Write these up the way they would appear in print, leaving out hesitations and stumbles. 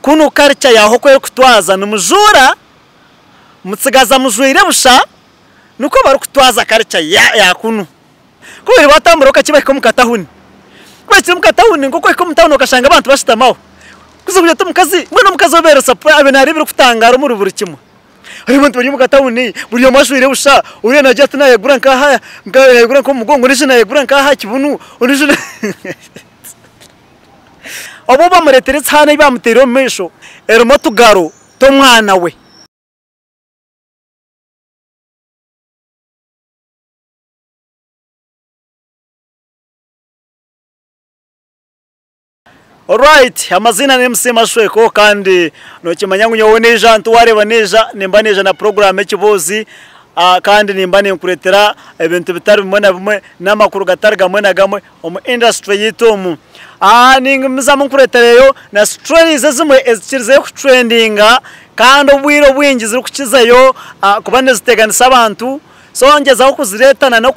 kunu culture yaho ko kutwaza numujura mutsigaza mujwire busha nuko bari kutwaza culture ya kunu ko biri batambura kakibaye ko mukatahuni kwese mukatahuni ngo ko mutahuni ukashanga abantu bashitamaho kuzubye tumukazi mwe no mukazi obero sapwa abenari biri kutangara muri buri kimwe ari buntu bari mukatahuni buri yo mashwire busha uri na jatu naye gura nkaha ngayegura ko mugongo nishe naye gura nkaha kibunu unishe abo bamureteretse hana bamutero mesho ermo tugaro to mwana we. Alright, amazina ni MC Mashweko kandi no kimanya ngunyo neja ntuwareba neja nimba neja na program ekibozi kandi nimba ninkuretera ebintu bitari bimwe bimwe namakuru gatarga mwe na gamwe omu industry yitomu ningiza munkuretereyo na stories zimwe ezikirize ku trendinga kandi obwiro bwingize kukizayo kubane ziteganisa abantu so ngezaho kuziretana no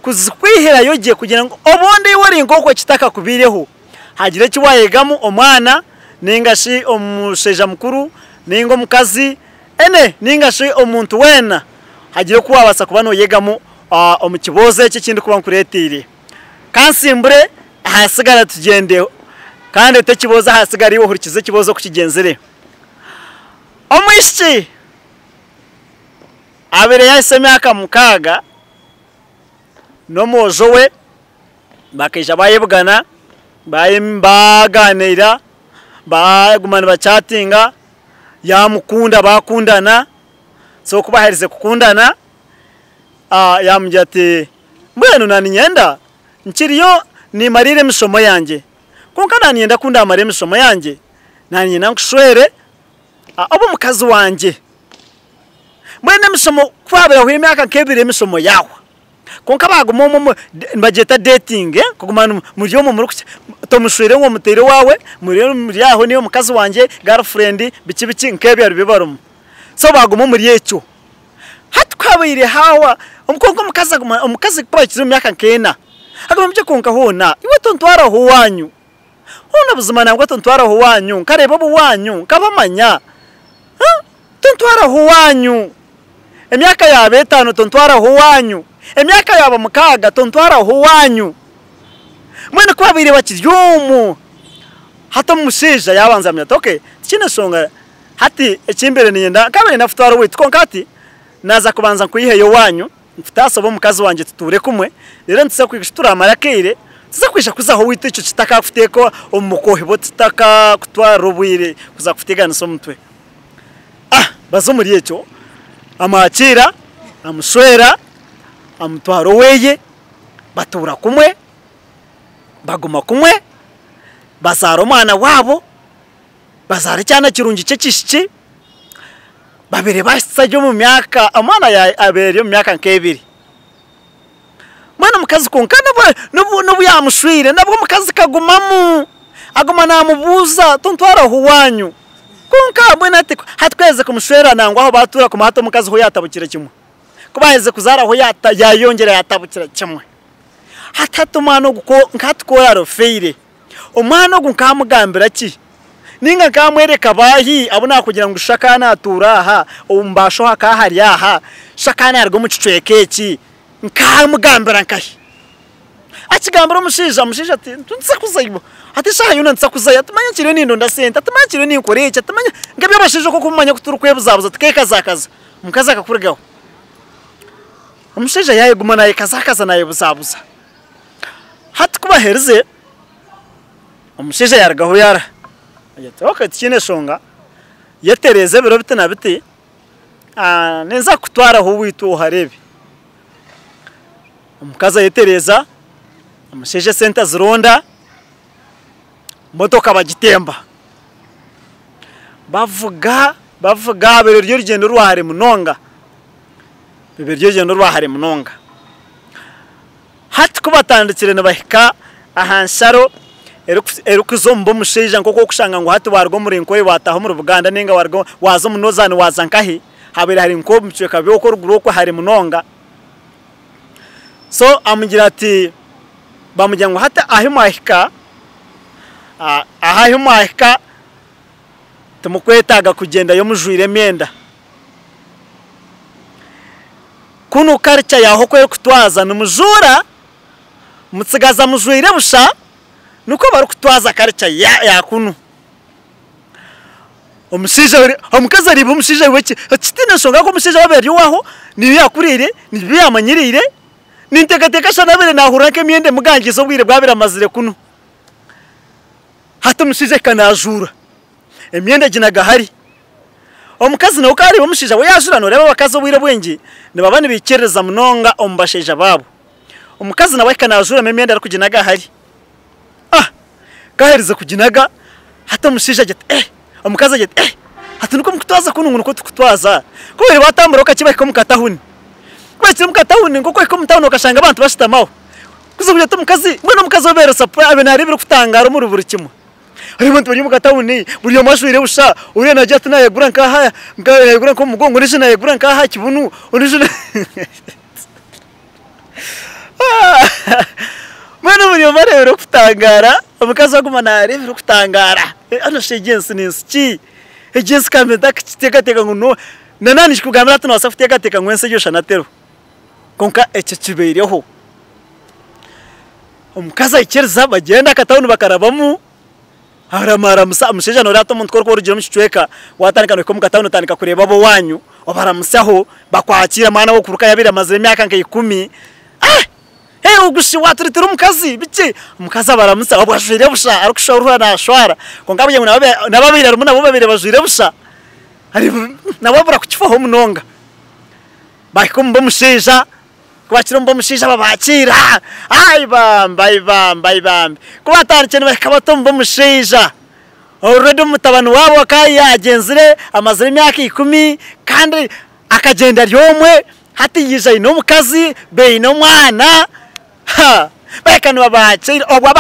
kuzikwihira yogiye kugira ngo obundi wari ngoko kitaka kubireho hagire kiwayegamu omwana ningashi omusheja mukuru ningo mukazi ningashi omuntu wena hagire kuwabasa kubano yegamu omukiboze ekindi kuba nkuretire kansimbure hasigara tugende kandi tekiboza hasigara iwo hurikize kibozo kukigenzere omwishi abere yaseme akamukaga no mojo we bakija bayebugana baganira bagumana bachatinga yamukunda bakundana so kubaherize kukundana yamujya ati mbwenu nani nyenda nkiriyo ni marire mishomo yanjye konka nani nyenda kunda marire mishomo yanjye nani nyenda nkushwere abo mukazi wanjye mbwene mishomo kwabera hwe myaka kebire mishomo yawe konka bagumomo bageta dating kugumana muriyo mu muruko tomushwire ngo mutere wawe muri yaho niyo mukazi wanjye girlfriend biki nkebe yari bibarumo so bagumo muri yecho hatkabire hawa umukongo umukazi kwakizo myaka nkena agamije konka hona iwe tontwara ho wanyu hona buzima nabwo tontwara ho wanyu kareba bo wanyu kabamanya tontwara ho wanyu emyaka yabe 5 tontwara ho wanyu emyaka yaba mukaga tontwara ho wanyu mwene kwabire bakiryumu hata musheja yabanza myata okay kine songa hati ekimbere niyenda kabane nafutwara we tkonkati naza kubanza kuyiheyo wanyu mfutasa bo mukazi wanje tuture kumwe rero ntse kwishitura amarakire tuza kwisha kuzaho wite icyo kitaka kufiteko umukohe bo tutaka kutwara ubwire kuza kufitegana so mutwe bazo muri ecyo amakira amushwera amutwaro weye batura kumwe baguma kumwe bazaro mwana wabo bazare cyana kirungi cye kishiki babere basajyo mu myaka amana ya abere mu myaka nkebiri mwana mukazi konkana no yamushwire nabwo mukazi kagumamu aguma namubuza tontwara huwanyu konka bwena ati hatweze kumushwera nangwa aho batura ku mahato mukazi ho yatabukira kimwe kubaheze kuzara ho yayongera yatabukira kimwe hatatuma no guko nkatwora rofeire umwana gunkamugambira ki ninga kamwereka bahi abona kugira ngo ushakana aturaha umbasho hakahari yaha shakana yargo mucicweke ki nkamugambira nkahi akigambira mushija ati tunse kuzayibo ati shaha yuna nsa kuzaya tumanya kire nindo ndasenta tumanya kire ninkoreye tumanya ngabe bashije ko kumanya kuturukwe buzabuza tukeka zakaza mukaza kakurigaho umushija yayeguma naye kazakaza naye buzabuza hati kubahereze umushije yargaho yara yate okay tikine shonga yatereze biro bite na bite neza kutwara ho witu harebe umukaza yetereza umushije center zironda motoka bagitemba bavuga bero ryo rugendo rwahare munonga bibero ryo rugendo rwahare munonga hati kubatandikire nabahika ahansharo erukuzombo musheja nkoko kushanga ngo hati wargo muri nkore wataho mu Buganda ninga wargo wazo munozani wazankahi habere hari nko mcweka byo ko ruguro ko hari munonga so amugira ati bamujya ngo hata ahimahika tumukwetaga kugenda yo mujwire emyenda kuno karcha yaho kwe kutwaza numujura mutsigaza mujwire busha nuko bari kutwaza karcha ya kuno omukazi ari bumusije weke kitina shonga ko musije babiri waho ni yakurire ni byamanyirire nintegateka shana bere nahuranke myende mugangizo bwire bwabira mazire kuno hata musije kanajura emyende ginaga hari omukazi nawe kari bumusije we yajura no reba bakazo bwire bwengi ne babane bikereza munonga ombasheja babo omukazi nawe kanajura emyende ari kuginaga hari kaherize kuginaga hata musije agete omukazi agete hata nuko mukutwaza kuno nuko tukutwaza ko biri batambura kakibaye ko mukatahuni kwetse mukatahuni ngo ko mutahuni ukashanga abantu bashitamaho kuzubuye to mukazi mwana mukazi obero sapa abe nari biri kutangara muri buri kimwe ari bantu bari mukatahuni buri yo mashwire busha uri na jatu naye gura nkaha ngaye gura ko mugongo ni naye gura nkaha kibunu uri mwana buri yo mare biri kutangara omukazi agumana ari biri kutangara ano shegensi ninski ejensi kameda kiteka nguno nanani kugambira tuno wasafuteka teka ngwense yosha natero konka ece kibereho omukaza ikerza bagenda katawuni bakarabamu aramara musheja no rato muntu korko urugiro mushweka watanika no komukatawuni tanika kureba bo wanyu obaramusaho bakwakira mwana wo kuruka yabira mazire myaka nke 10 ugushi waturitira umukazi biki umukaza baramusa obwashwire busha arukushorura na shwara konka bye nababira rumuna bo babire bajwire busha ari nababura kukifaho munonga bayikomba musheja kwakira mbo musheja babakira bamba kubatarikene bakabatomba musheja already mutabano wabo akayagenzire amazire imyaka 10 kandi akagenda ryomwe hati yija ino mukazi be ino mwana bakanu babakira obwa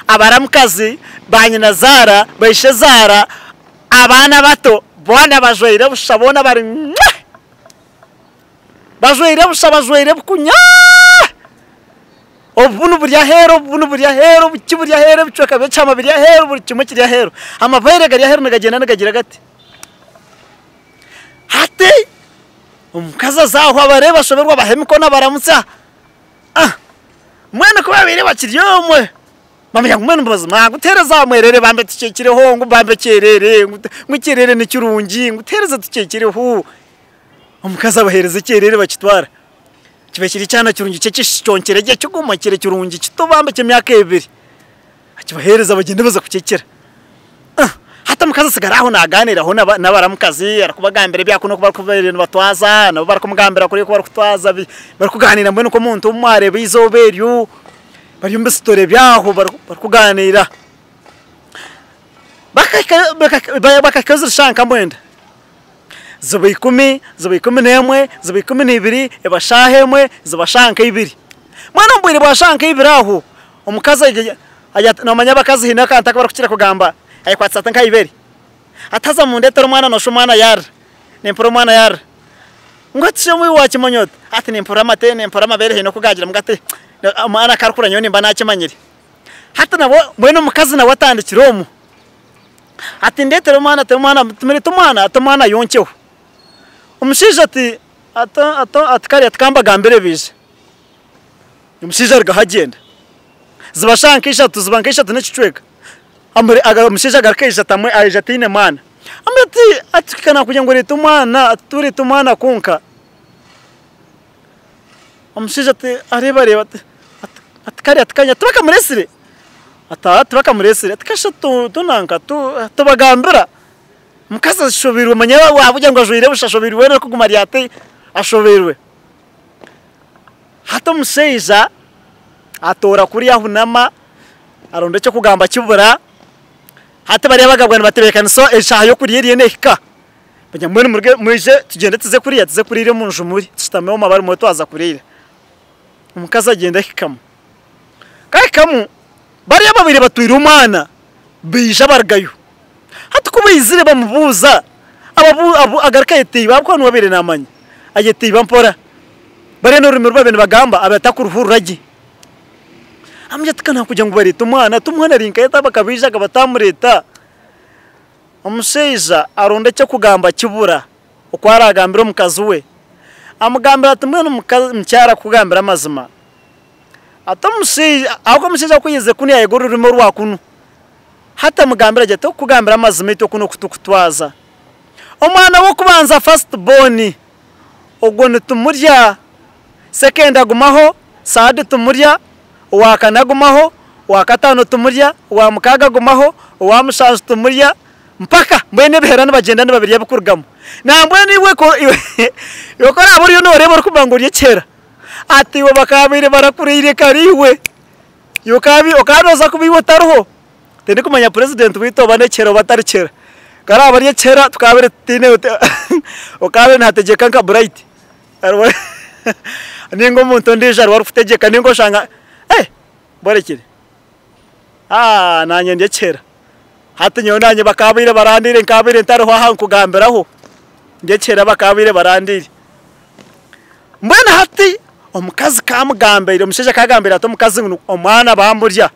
abaramukazi banyina Zara bayishe Zara abana bato bona bajwire bushabona bari bajwire bukunya obunu burya hero kiburya hero bicoka becama burya hero buri kimwe kirya hero amavere gari hero nagagenda nagagira gati hati umukaza zaho abareba shoberwa bahemiko nabaramutsa mwana ko babire bakiryomwe bamenya kumwe n'ubuzima gutereza mwerere bambe tucekireho ngo bambe kerere ngukirere ni kirungi ngutereza tucekireho omukaza bahereze kerere bakitwara kibekiri cyana kirungi cye kishonkere cyo gumokere kirungi kitobambe cy'imyaka 2 akibahereza bagende baza kucekera hata mukaza sigaraho naganiraho nabaramukazi arakubagambira byakuno kuba kuberene batwaza nabo barakumugambira kuri kuba kutwaza barikuganira mbone ko muntu umware bizoberyu bari mbestore byaho barikuganira bakakaza shanka mwenda zobe 10 zobe 11 zobe 12 ebashahemwe zobashanka 2 mwana mbwire bwashanka 2 aho omukaza namanya bakazi hinaka antaka barakukira kugamba ayikwatsa nka 2 ataza mu ndetero mwana no shumana yar nemporo mwana yar ngwatse mu wachi manyota ati nempora mate nempora mabere hino kugagira mugate mwana karukura nyoni mba nakimanyire hata nabo mwene mukazi na watandikiromu ati ndetero mwana tumire tumwana yonkeho umushije ati atkari atkamba gambere bije umushije argahagenda zibashanka 3 zibanka 3 n'icicweka amure agamusheja garkeje tamwe aje tine mana amati atikana kujya ngo leta umwana turi tumana kunka amusheja ati areba atkari atkanya tubakamuresire tubakamuresire atkasha tunanka tubagambira mukaza shobirwe manya wabuja ngo ajwire bushashobirwe no kugumari ate ashobirwe hato musheja atora kuri yahunama aronde cyo kugamba kibura hata bari abagabwana batebekana so eshaha yo kuri yeriye neka bajya mwije tugende tuze kurire mu njumuri tutameho mabari mu twaza kurire umukaza agenda hikamu bari ababire batwira umwana bija bargayo hata kubizire bamubuza agaruka yeteye babwo n'ubabire namanya ayeteye bampora bari no rumiro babene bagamba abatakuruhuru ragi amye tukana kujya ngo barita umwana rinka yata bakabija kabatamureta omusheija aronde cyo kugamba kibura uko aragambira omukazi we amugambira ati mwene mukyara kugambira amazima atamusheija ako omusheija kuyize kuni yayegora urimo rwakunu hata mugambira gete kugambira amazima ito kuno kutukutwaza omwana wo kubanza first born ubwo nitumurya second agumaho third tumurya uwa kane agumaho uwa gatanu tumurya uwa mukaga agumaho uwa mushanju tumurya mpaka mbene biherana bagenda babiri bikurugamo nambwe niwe ko yokora aburiyo no rebo rukubanguriye kera ati we bakabire barakurire kariwe yokabi okanoza kubiwo taruho tende kumanya president wito banekera batarikera kara abariye kera tukabire tine okabe ntategeka nka bright ningo muntu ndije ari warufutegeka ningo shanga borekire nanye ndiye kera hati nyo nanye bakabire barandire nkabire ntariho hankugambiraho ndiye kera bakabire barandire mbona hati omukazi kamugambira omusheje kagambira to mukazi omwana bamburya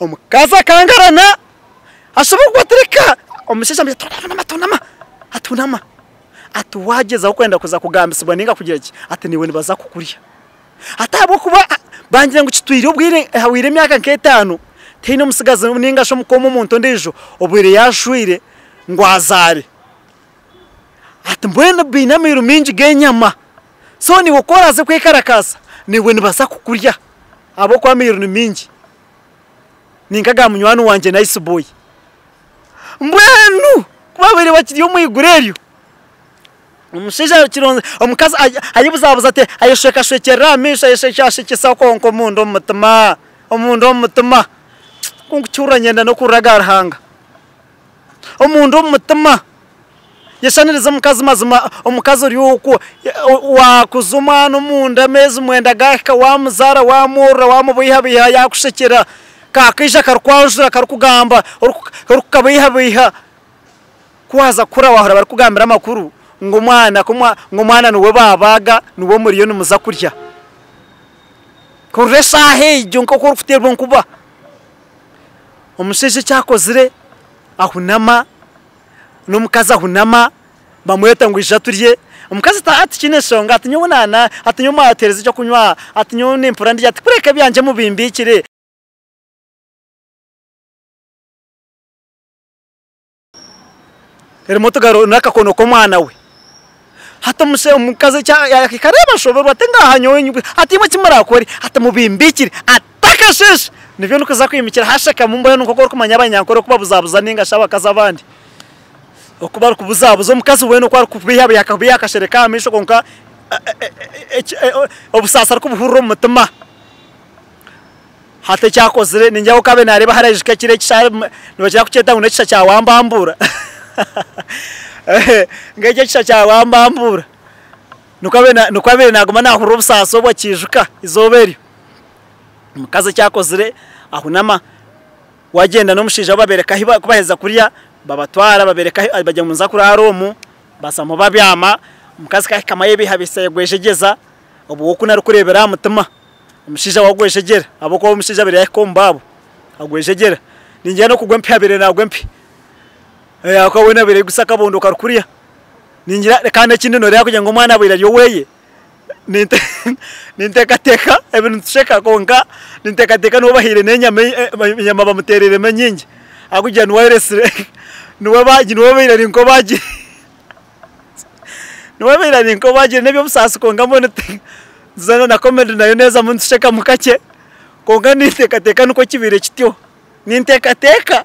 omukazi kangarana ashobora kwatrika omusheje amatonama atunama atuwageza ukwenda kuza kugambisibwa ninga kugira iki ati niwe nibaza kukurya atabo kuba bangira ngo kitwire ubwire hawire myaka nk'etano tino musigaze ninga sho mukomo umuntu ndijo obwire yashwire ngwazare ati mbwene binamiru minji genyama so ni wokoraze kwekarakasa niwe nibaza kukurya abo kwa miru ni minji ningaga munywani wanje nice boy mbwenu kubabiri bakiriyo mwigureryo umusheja kironze omukazi ayibuzabuza ate ayesheka shekera misha yeshekashikisa konko mundo mutuma omundo mutuma kungucyura nyenda no kuragara hanga omundo mutuma yeshaniriza mukazi mazima omukazi uri uko wakuzuma no munda mezi mwenda gaka wamuzara wamura wamubiha yakushekera kakisha karkwajura karukugamba urukabiha kwaza kura wahora bari kugambira makuru ngo mwana nuwe babaga nuwo muriyo numuza kurya kuresha hejo nko kurufuterwa nkuba omusheje cyakozire ahunama n'umukazi ahunama bamweta ngo ijaturye umukazi ati kineshonga ati nyubunana ati nyuma atereza cyo kunywa ati nyu nimpura ndi ati kureka byanje mubimbikire Erimoto garo nakakono ko mwana we hata muse umukazi yakikareba shobora atenga hanyo ati mu kimara kori hata mubimbikire atakasheshe nivyo nukuza kwimikira hashaka mu mboyo nuko kumanya abanyankoro kuba buzabuza ninga shaba kazabandi okuba kubuzabuza umukazi we nuko kubihabe yakashereka amisho konka obusasa kubuhurro mutima hata cyakozire ninjya ukabe nareba harajika kire kisha nibajya kucyeta unecisha cya wambambura ngeje kisha cya wambambura nukabe naguma nahurro busaso bwo kijuka izoberi mukazi cyakozire ahunama wagenda no mushija babereka kubaheza kurya babatwara babereka bajya munza kuri aromu basamo babyama mukazi kamaye bihabise gwejegeza ubu kuna rukurebera mutima umushija wagwejegera aboko umushija bere yakombabo agwejegera ninjye no kugwe mpyabere nagwe akabona bere gusaka bondo karukuriya ningira kandi kindi no rya kugira ngo mwana abira yo weye nintekateka ebintu tusheka konka nintekateka no bahire nenyama bamuterere menyingi akujya nuwaresire nuwe baji nuwe bira rinko baji nuwe bira rinko baji nebyo busasi konga mbone zano na comment nayo neza muntu tusheka mukake konga nintekateka nuko kibire kityo nintekateka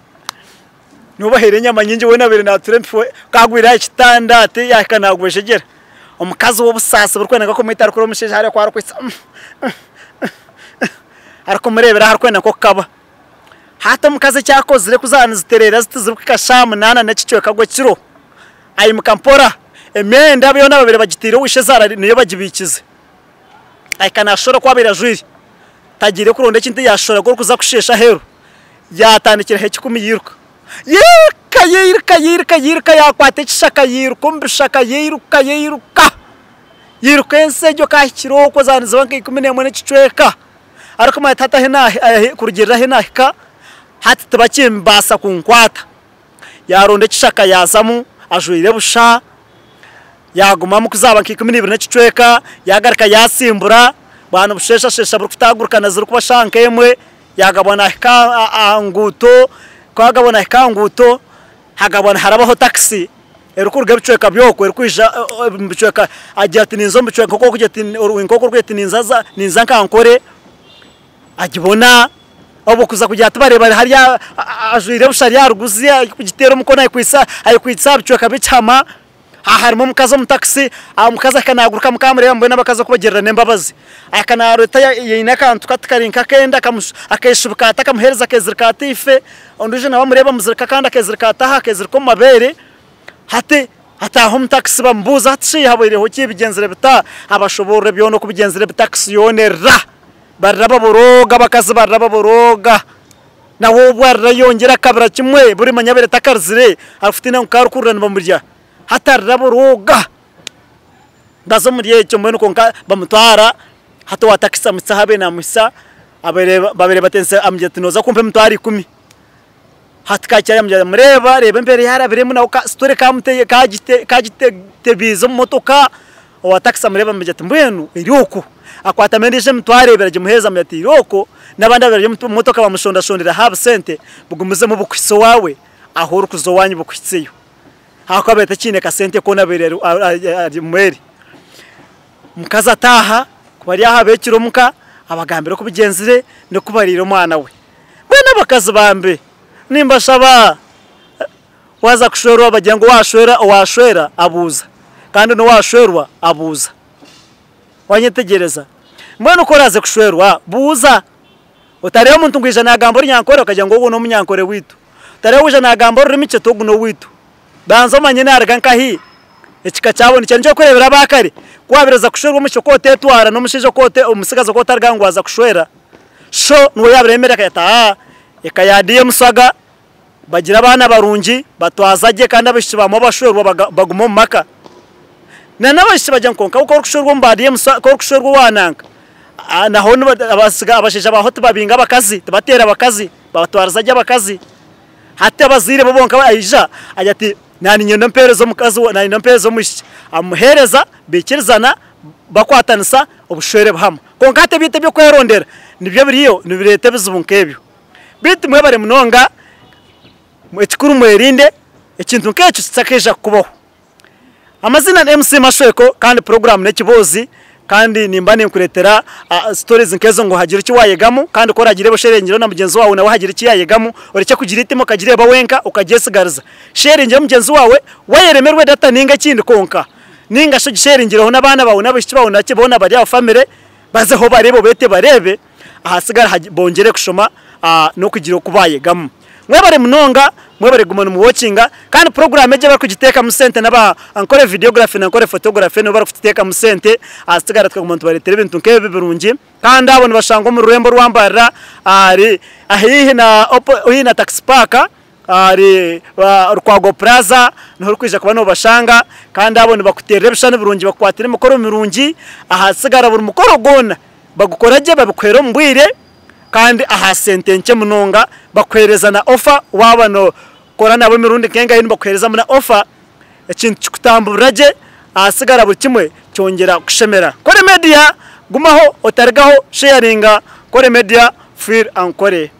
nubahire nyama nyingi wena bire naturemfo kagwira ikitanda ate yakanagweshegera omukazi w'obusasa burkwena ko mitara kuri omusheje hari kwa rukwisa ariko murebera harkwena ko kaba hata mukazi cyakozire kuzaniziterera zitizirukika shamu nana n'ikicyo kagwe kiro ayi mukampora emenda byo nababere bagitire wishe zara niyo bagibikize ayi kanashora kwabira juri tagire kuronde kintu yashora ko kuza kushesha hero yatandikira he kikumi yiruka yirka yakwate kishaka yiruka mbishaka yiruka ensejo kahikiro ko zaniza banki 11 n'ikicweka ariko matata hena kurugirira hena hika hati tabakimbasa kunkwata yaronde kishaka yazamu ajuire busha yaguma mu kuzaba nk'ikumi n'ibiri n'icweka yagarika yasimbura bana bushesha shesha buri kutagurukana ziri kubashanka yemwe yagabona nguto kwagabona nguto hagabona harabaho taxi erukurga bicweka byoko erukwisha bicweka agira ati ninzo bicweka koko kujya ati inkoko rwete ninza nkankore agibona abo kuza kujya atubareba hari ajuire bushari yaruguzi kugitera umukona ayikwitsa bicweka bicama harimo mukaza mu taxi mukaza kanaguruka mukamureba mbona bakaza kubagerera nembabazi akanarota yina kantu katkarinka kenda akayishubukata kamuhereza kezirikatife onduje nawe mureba muzirika kandi akezirikata akeziriko mabere hataho mu taxi bambuza hati habereho kibigenzere bita abashobore byo no kubigenzere bitaxi yonera baraba boroga bakazi baraba boroga nawo bwarra yongera kabira kimwe buri manyabere takarzire afite na nkarukurana bamurya hatarabo roga ndazo muri yecho mbone konka bamutwara hato watakisa mutsahabe na musa babere batense amjeti noza kumpe mutwari 10 hatkachya amjeti mureba reba mbere yarabiremo na story kamuteye kagite tebizo motoka watakisa mureba amjeti mbwenu iroko akwata mendije mutware beraje muheza amjeti iroko nabanda beraje motoka bamushonda shondera have sente bugumuze mu bukwiso wawe ahoro kuzowanyu bukwiseyo hako beta chine kasente kona berero mweri mukaza taha kubari ahabekiro muka abagambira ko bigenzire no kubarira umwana we bwana bakazi bambe nimba shaba waza kushorwa bagengo washwera abuza kandi no washwerwa abuza wanyetegereza mbona uko raze kushwerwa buza utareba umuntu ngwije nagambo ryankore akajya ngo uwo no munyankore witu utareba uje nagambo rimice togu no witu banzo manyene araganka hi ekika cyabona cyane cyo kurebera bakari kwabireza kushwerwa mu cyokote twara no mushijo kote umusigazo ko targangwaza kushwera sho nuwe yabremera kayata ekayadiye muswaga bagira abana barungi batwazaje kandi abishibamo bashwerwa baguma mu maka nanabashi bajya nkonka uko kushwerwa mbadiye muswa ko kushwerwa wananka naho abasiga abashije abahote babinga bakazi batera bakazi batwarazaje bakazi hate abazire babonka ayija ajati nani nyenda mperezo mukazi nani namperezo mushi amuhereza bikirizana bakwatanisa ubushwere bhama konkate bite byo kwerondera nibyo biriyo nibirete bizubunkebyo bite mwebare munonga mwekikuru mwerinde ikintu kecho tsakesha kubaho amazina MC Mashweko kandi program nekibozi kandi nimbane nkuretera stories nkezo ngo hagira iki wayegamo kandi ko ragire bosherengiro na mugenzi wawe nawe hagira iki yayegamo ureke kugira itimo kagireba wenka ukagesigariza sherengiro mugenzi wawe wayeremerwe data ninga kindi konka ninga sho gisherengiro n'abana bawe n'abishiki bawe nakibona bari family bazeho barebo bete barebe ahasigara bongere kushoma no kugira kubayegamo mwebare munonga mwebare gumana mu watchinga kandi program eje bakugiteka mu sente naba ankore videography nankore photography no barafuteka mu sente asigara twagumuntu baretere ibintu nkebe birungi kandi abone bashango mu rurembo rwambarira ari ahihi na taxi park ari rwago plaza no kwija kubano bashanga kandi abone bakuterere bishane birungi bakwatire mukoro mirungi ahasigara buri mukoro gona bagukoraje babikwero mbwire kandi aha sentenke munonga bakwereza na offer wabano korana abo mirundi kenga hino bakwereza muna offer ikintu kikutamburaje asigara buri kimwe cyongera kushemera Kore Media gumaho otargaho sharinga Kore Media feel ankore